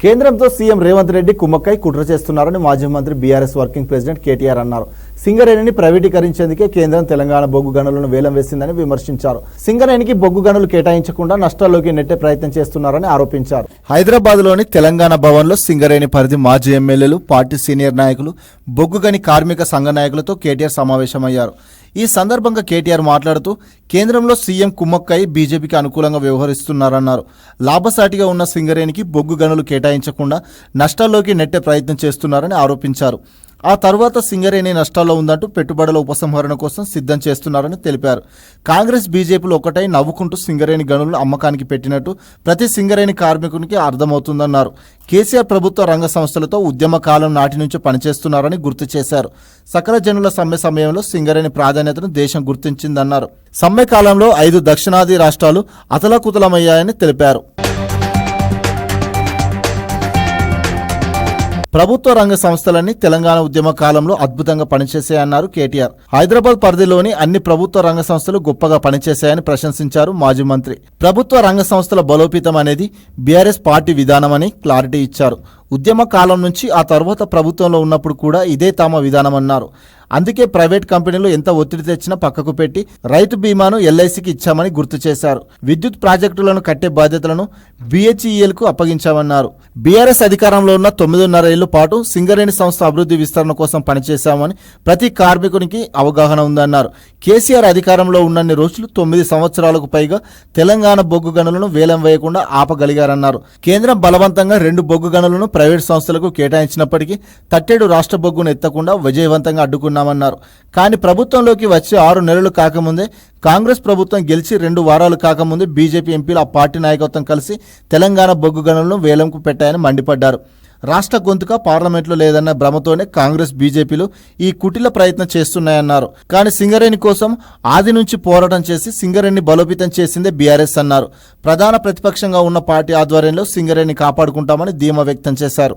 కేంద్రంతో సీఎం రేవంత్ రెడ్డి కుమ్మక్కై కుట్ర చేస్తున్నారని మాజీ మంత్రి బీఆర్ఎస్ వర్కింగ్ ప్రెసిడెంట్ కేటీఆర్ అన్నారు. సింగరేణిని ప్రైవేటీకరించేందుకే కేంద్రం తెలంగాణ బొగ్గు గనులను వేలం వేసిందని విమర్శించారు. సింగరేణికి బొగ్గు గనులు కేటాయించకుండా నష్టాల్లోకి నెట్టే ప్రయత్నం చేస్తున్నారని ఆరోపించారు. హైదరాబాద్లోని తెలంగాణ భవన్లో సింగరేణి పరిధి మాజీ ఎమ్మెల్యేలు, పార్టీ సీనియర్ నాయకులు, బొగ్గు గని కార్మిక సంఘ నాయకులతో కేటీఆర్ సమావేశమయ్యారు. ఈ సందర్భంగా కేటీఆర్ మాట్లాడుతూ కేంద్రంలో సీఎం కుమ్మక్కై బీజేపీకి అనుకూలంగా వ్యవహరిస్తున్నారన్నారు. లాభసాటిగా ఉన్న సింగరేణికి బొగ్గు గనులు కేటాయించకుండా నష్టాల్లోకి నెట్టే ప్రయత్నం చేస్తున్నారని ఆరోపించారు. ఆ తర్వాత సింగరేణి నష్టాల్లో ఉందంటూ పెట్టుబడుల ఉపసంహరణ కోసం సిద్ధం చేస్తున్నారని తెలిపారు. కాంగ్రెస్ బీజేపీలు ఒకటై నవ్వుకుంటూ సింగరేణి గనులను అమ్మకానికి పెట్టినట్టు ప్రతి సింగరేణి కార్మికునికి అర్థమవుతుందన్నారు. కేసీఆర్ ప్రభుత్వ రంగ సంస్థలతో ఉద్యమ కాలం నాటి నుంచి పనిచేస్తున్నారని గుర్తు చేశారు. సకల జనుల సమ్మె సమయంలో సింగరేణి ప్రాధాన్యతను దేశం గుర్తించిందన్నారు. సమ్మె కాలంలో 5 దక్షిణాది రాష్ట్రాలు అతలాకుతలమయ్యాయని తెలిపారు. ప్రభుత్వ రంగ సంస్థలన్నీ తెలంగాణ ఉద్యమ కాలంలో అద్భుతంగా పనిచేశాయన్నారు కేటీఆర్. హైదరాబాద్ పరిధిలోని అన్ని ప్రభుత్వ రంగ సంస్థలు గొప్పగా పనిచేశాయని ప్రశంసించారు మాజీ మంత్రి. ప్రభుత్వ రంగ సంస్థల బలోపేతం అనేది బీఆర్ఎస్ పార్టీ విధానమని క్లారిటీ ఇచ్చారు. ఉద్యమ కాలం నుంచి ఆ తర్వాత ప్రభుత్వంలో ఉన్నప్పుడు కూడా ఇదే తమ విధానమన్నారు. అందుకే ప్రైవేట్ కంపెనీలు ఎంత ఒత్తిడి తెచ్చినా పక్కకు పెట్టి రైతు బీమాను ఎల్ఐసికి ఇచ్చామని గుర్తు చేశారు. విద్యుత్ ప్రాజెక్టులను కట్టే బాధ్యతలను బీహెచ్ఈఎల్కు అప్పగించామన్నారు. బీఆర్ఎస్ అధికారంలో ఉన్న 9.5 ఏళ్ల పాటు సింగరేణి సంస్థ అభివృద్ధి విస్తరణ కోసం పనిచేశామని ప్రతి కార్మికునికి అవగాహన ఉందన్నారు. కేసీఆర్ అధికారంలో ఉన్నన్ని రోజులు 9 సంవత్సరాలకు పైగా తెలంగాణ బొగ్గు గనులను వేలం వేయకుండా ఆపగలిగారన్నారు. కేంద్రం బలవంతంగా 2 బొగ్గు గనులను ప్రైవేట్ సంస్థలకు కేటాయించినప్పటికీ తట్టేడు రాష్ట్ర బొగ్గును ఎత్తకుండా విజయవంతంగా అడ్డుకున్నామన్నారు. కానీ ప్రభుత్వంలోకి వచ్చి 6 నెలలు కాకముందే, కాంగ్రెస్ ప్రభుత్వం గెలిచి 2 వారాలు కాకముందే బీజేపీ ఎంపీలు ఆ పార్టీ నాయకత్వం కలిసి తెలంగాణ బొగ్గు గనులను వేలంకు పెట్టాయని మండిపడ్డారు. రాష్ట్ర గొంతుక పార్లమెంట్లో లేదన్న భ్రమతోనే కాంగ్రెస్ బీజేపీలు ఈ కుటిల ప్రయత్నం చేస్తున్నాయన్నారు. కానీ సింగరేణి కోసం ఆది నుంచి పోరాటం చేసి సింగరేణిని బలోపేతం చేసిందే బీఆర్ఎస్ అన్నారు. ప్రధాన ప్రతిపక్షంగా ఉన్న పార్టీ ఆధ్వర్యంలో సింగరేణిని కాపాడుకుంటామని ధీమా వ్యక్తం చేశారు.